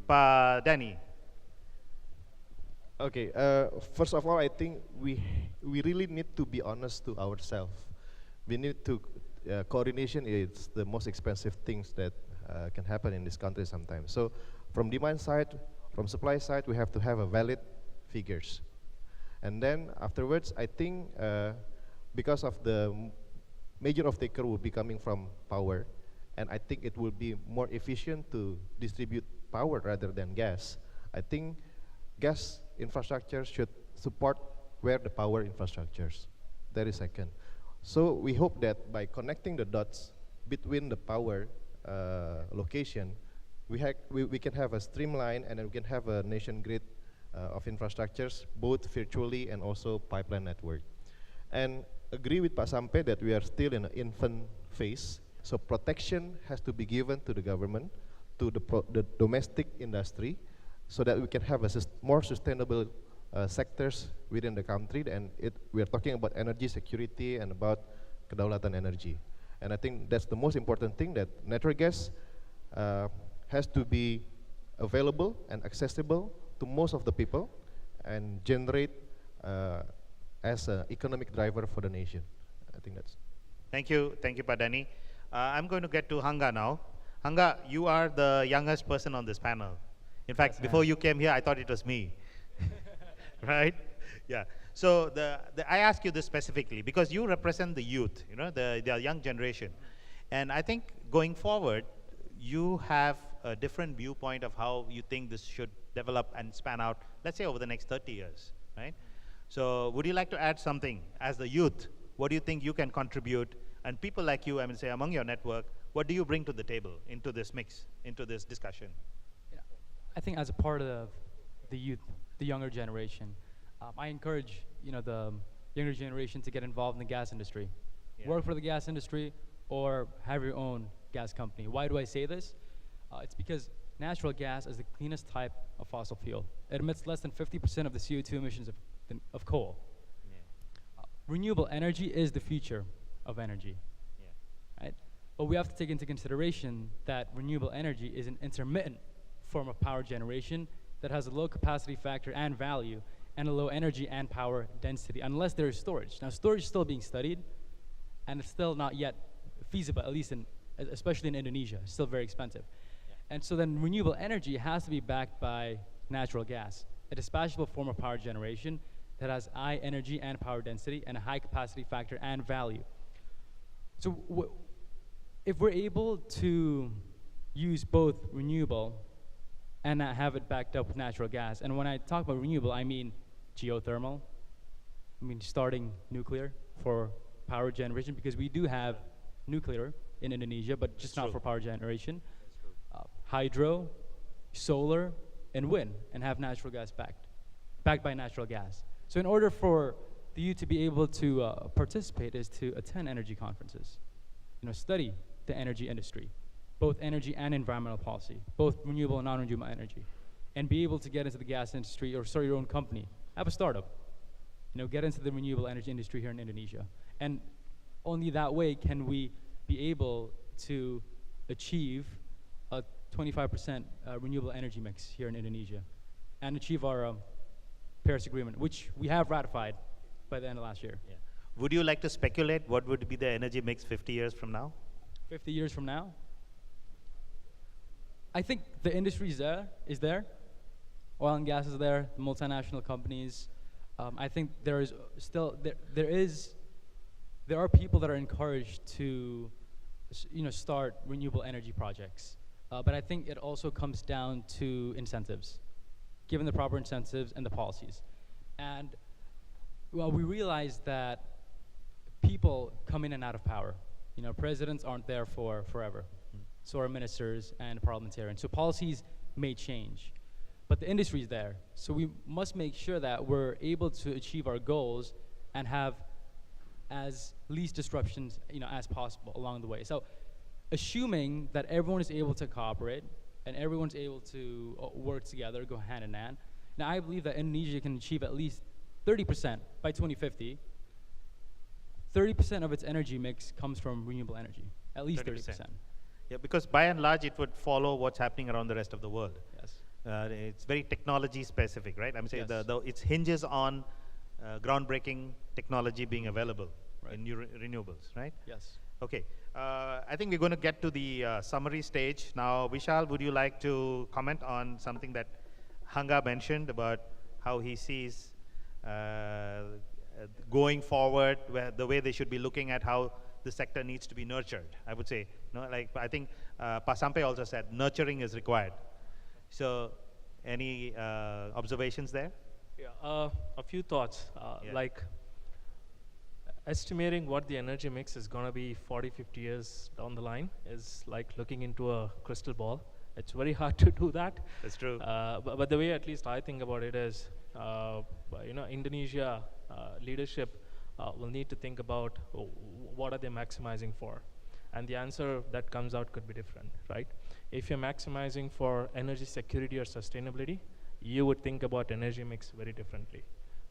Pak Danny. Okay, first of all, I think we really need to be honest to ourselves. We need to, coordination is the most expensive things that can happen in this country sometimes. So from demand side, from supply side, we have to have a valid figures. And then afterwards, I think because of the major off-taker will be coming from power, and I think it will be more efficient to distribute power rather than gas. I think gas infrastructure should support where the power infrastructures. That is second. So we hope that by connecting the dots between the power location, we can have a streamline, and then we can have a nation grid of infrastructures, both virtually and also pipeline network. And agree with Pak Sampe that we are still in an infant phase, so protection has to be given to the government, to the domestic industry, so that we can have a more sustainable sectors within the country, and we are talking about energy security and about kedaulatan energy. And I think that's the most important thing, that natural gas has to be available and accessible to most of the people and generate as an economic driver for the nation. I think that's. Thank you, Pak Danny. I'm going to get to Hanga now. Hanga, you are the youngest person on this panel. In fact, Yes, before you came here, I thought it was me. Right? Yeah. So I ask you this specifically because you represent the youth, you know, the young generation. And I think going forward, you have a different viewpoint of how you think this should develop and span out, let's say over the next 30 years, right? So would you like to add something as the youth? What do you think you can contribute? And people like you, I mean, say among your network, what do you bring to the table into this mix, into this discussion? Yeah. I think as a part of the youth, the younger generation, I encourage the younger generation to get involved in the gas industry, work for the gas industry, or have your own gas company. Why do I say this? It's because natural gas is the cleanest type of fossil fuel. It emits less than 50% of the CO2 emissions of coal. Yeah. Renewable energy is the future of energy, right? But we have to take into consideration that renewable energy is an intermittent form of power generation that has a low capacity factor and value, and a low energy and power density, unless there is storage. Now, storage is still being studied, and it's still not yet feasible, at least especially in Indonesia. It's still very expensive. Yeah. And so then renewable energy has to be backed by natural gas, a dispatchable form of power generation that has high energy and power density and a high capacity factor and value. So if we're able to use both renewable and have it backed up with natural gas, and when I talk about renewable, I mean geothermal, I mean starting nuclear for power generation, because we do have nuclear in Indonesia, but just not for power generation. Hydro, solar, and wind, and have natural gas backed by natural gas. So in order for the youth to be able to participate is to attend energy conferences, study the energy industry, both energy and environmental policy, both renewable and non-renewable energy, and be able to get into the gas industry or start your own company, have a startup, get into the renewable energy industry here in Indonesia. And only that way can we be able to achieve a 25% renewable energy mix here in Indonesia and achieve our Paris Agreement, which we have ratified by the end of last year. Yeah. Would you like to speculate what would be the energy mix 50 years from now? 50 years from now? I think the industry is there. Oil and gas is there, the multinational companies. I think there are people that are encouraged to start renewable energy projects. But I think it also comes down to incentives, given the proper incentives and the policies. And well, we realize that people come in and out of power. Presidents aren't there for forever. So are ministers and parliamentarians. So policies may change, but the industry is there. So we must make sure that we're able to achieve our goals and have as least disruptions, as possible along the way. So assuming that everyone is able to cooperate and everyone's able to work together, go hand in hand. Now, I believe that Indonesia can achieve at least 30% by 2050. 30% of its energy mix comes from renewable energy, at least 30%. Yeah, because by and large, it would follow what's happening around the rest of the world. Yes. It's very technology specific, right? I'm saying Yes. it hinges on groundbreaking technology being available Right. in renewables, right? Yes. Okay. I think we're going to get to the summary stage. Now, Vishal, would you like to comment on something that Hanga mentioned about how he sees going forward, the way they should be looking at how the sector needs to be nurtured? I would say, like I think Pasampe also said, nurturing is required. So, any observations there? Yeah, a few thoughts. Yeah. Like estimating what the energy mix is going to be 40, 50 years down the line is like looking into a crystal ball. It's very hard to do that. That's true. But the way at least I think about it is, Indonesia leadership will need to think about what are they maximizing for. And the answer that comes out could be different, right? If you're maximizing for energy security or sustainability, you would think about energy mix very differently.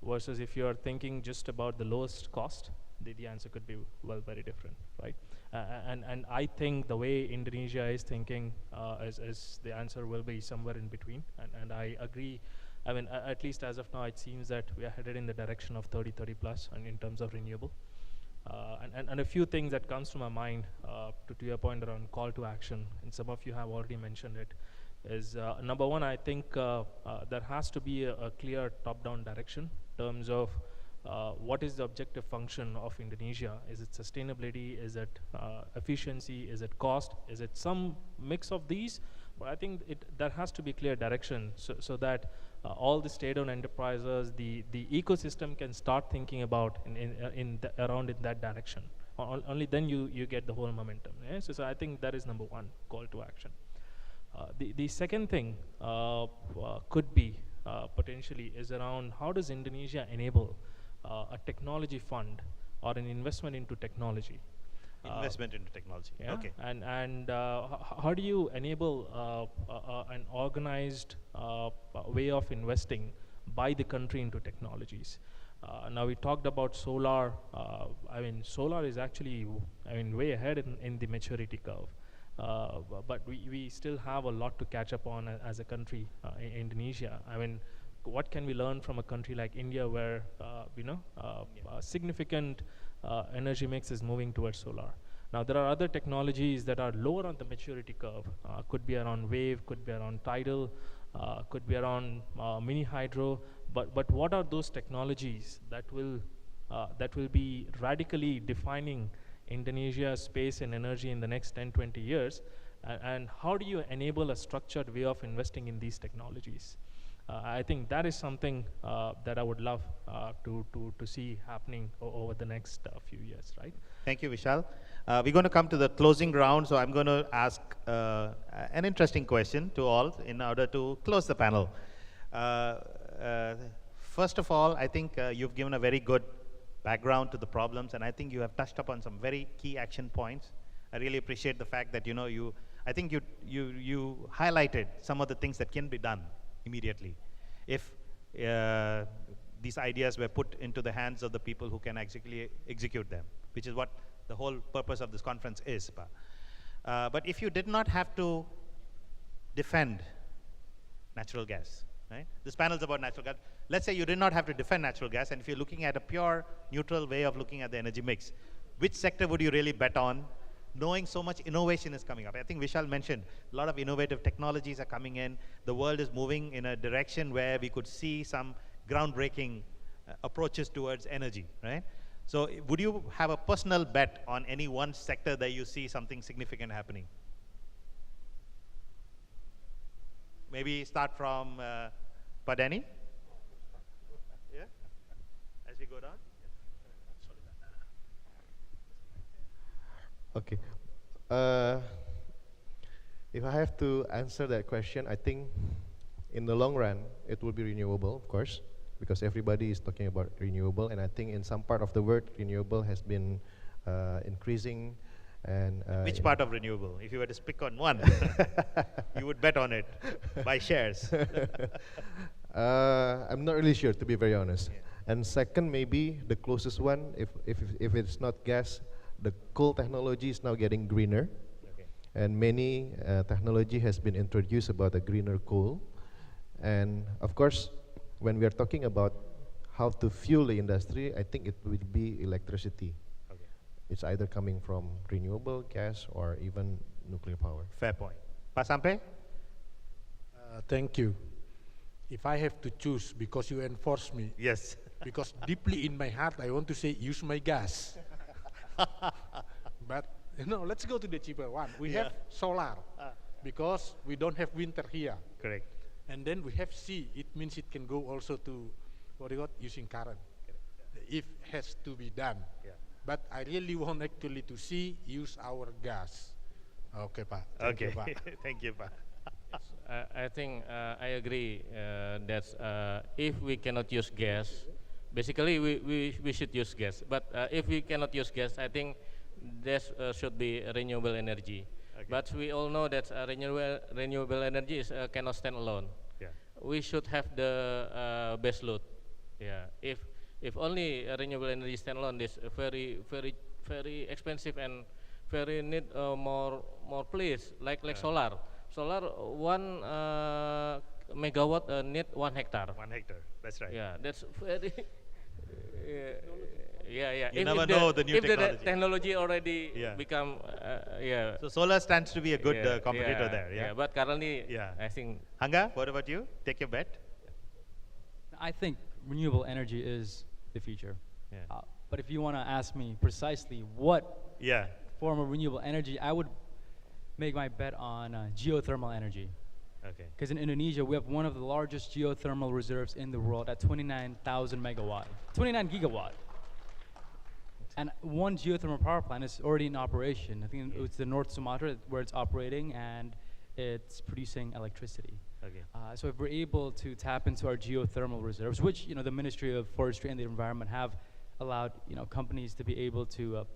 Versus if you're thinking just about the lowest cost, the answer could be, well, very different, right? And I think the way Indonesia is thinking is the answer will be somewhere in between. And I agree. I mean, at least as of now, it seems that we are headed in the direction of 30 plus and in terms of renewable. And a few things that comes to my mind to your point around call to action, and some of you have already mentioned it, is number one, I think there has to be a clear top-down direction in terms of what is the objective function of Indonesia? Is it sustainability? Is it efficiency? Is it cost? Is it some mix of these? But I think there has to be clear direction so that all the state-owned enterprises, the ecosystem can start thinking about around in that direction. Only then you get the whole momentum. Yeah? So I think that is number one, call to action. The second thing could be potentially is around how does Indonesia enable a technology fund or an investment into technology. Investment into technology. Yeah? Okay. And how do you enable an organized way of investing by the country into technologies? Now we talked about solar. I mean, solar is actually, way ahead in the maturity curve. But we still have a lot to catch up on as a country in Indonesia. I mean, what can we learn from a country like India where, a significant energy mix is moving towards solar? Now, there are other technologies that are lower on the maturity curve. Could be around wave, could be around tidal, could be around mini hydro. But what are those technologies that will be radically defining Indonesia's space in energy in the next 10, 20 years? And how do you enable a structured way of investing in these technologies? I think that is something that I would love to see happening over the next few years, right? Thank you, Vishal. We're going to come to the closing round, so I'm going to ask an interesting question to all in order to close the panel. First of all, I think you've given a very good background to the problems, and I think you have touched upon some very key action points. I really appreciate the fact that I think you highlighted some of the things that can be done immediately if these ideas were put into the hands of the people who can actually execute them, which is what the whole purpose of this conference is. But if you did not have to defend natural gas, right? This panel is about natural gas. Let's say you did not have to defend natural gas, and if you're looking at a pure neutral way of looking at the energy mix, which sector would you really bet on, knowing so much innovation is coming up? I think Vishal mentioned a lot of innovative technologies are coming in. The world is moving in a direction where we could see some groundbreaking approaches towards energy, right? So would you have a personal bet on any one sector that you see something significant happening? Maybe start from Padani? Yeah? As we go down? Okay. If I have to answer that question, I think in the long run, it will be renewable, of course, because everybody is talking about renewable, and I think in some part of the world, renewable has been increasing. And which part of renewable? If you were to pick on one, you would bet on it, buy shares. I'm not really sure, to be very honest. Yeah. And second, maybe the closest one, if it's not gas, the coal technology is now getting greener. Okay. And many technology has been introduced about the greener coal. And of course, when we are talking about how to fuel the industry, I think it will be electricity. Okay. It's either coming from renewable gas or even nuclear power. Fair point. Pak Sampe? Thank you. If I have to choose, because you enforce me, Yes. because deeply in my heart I want to say use my gas. But let's go to the cheaper one. We have solar, because we don't have winter here. Correct. And then we have sea. It means it can go also to, using current. If has to be done. Yeah. But I really want actually to see use our gas. Okay, Pak. Thank you, Pak. Thank you, Pak. I think I agree that if we cannot use gas, basically we should use gas. But if we cannot use gas, I think there should be renewable energy. Okay. But we all know that renewable energy cannot stand alone. Yeah. We should have the base load. Yeah. If only renewable energy stand alone, this very expensive and very need more place like solar. Solar 1 megawatt need 1 hectare. 1 hectare. That's right. Yeah, that's very. Yeah. You never know the new if technology. the technology already become, So solar stands to be a good competitor there. Yeah. But currently, Yeah. I think. Hanga, what about you? Take your bet. I think renewable energy is the future. Yeah. But if you want to ask me precisely what Yeah. form of renewable energy, I would make my bet on geothermal energy. Okay. Because in Indonesia, we have one of the largest geothermal reserves in the world at 29,000 megawatt, 29 gigawatt. And one geothermal power plant is already in operation. I think it's the North Sumatra where it's operating, and it's producing electricity. Okay. So if we're able to tap into our geothermal reserves, which the Ministry of Forestry and the Environment have allowed companies to be able to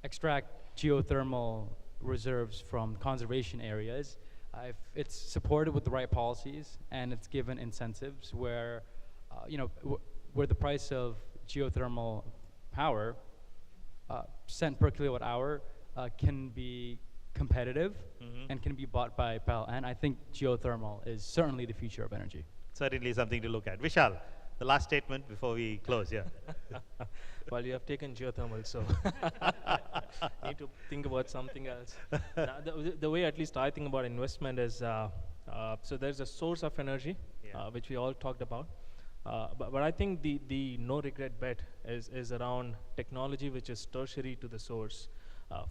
extract geothermal reserves from conservation areas, if it's supported with the right policies and it's given incentives where where the price of geothermal power cent per kilowatt hour can be competitive and can be bought by PLN, I think geothermal is certainly the future of energy. Certainly something to look at. Vishal, the last statement before we close. Yeah. Well, you have taken geothermal, so need to think about something else. Now, the way at least I think about investment is, so there's a source of energy, which we all talked about. But I think the no regret bet is around technology which is tertiary to the source.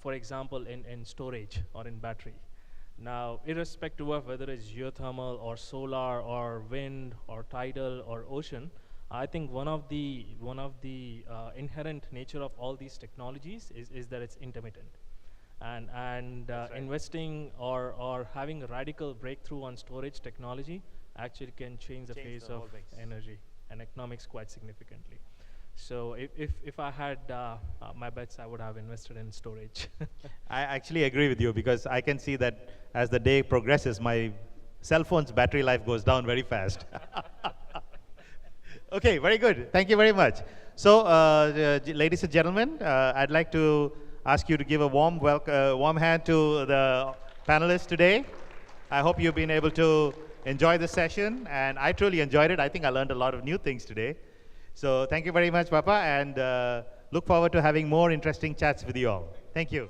For example, in storage or in battery. Now, irrespective of whether it's geothermal or solar or wind or tidal or ocean, I think one of the inherent nature of all these technologies is that it's intermittent. And investing or having a radical breakthrough on storage technology actually can change the face of energy and economics quite significantly. So if I had my bets, I would have invested in storage. I actually agree with you, because I can see that as the day progresses, my cell phone's battery life goes down very fast. Okay, very good. Thank you very much. So, ladies and gentlemen, I'd like to ask you to give a warm hand to the panelists today. I hope you've been able to enjoy the session, and I truly enjoyed it. I think I learned a lot of new things today. So thank you very much, Papa, and look forward to having more interesting chats with you all. Thank you.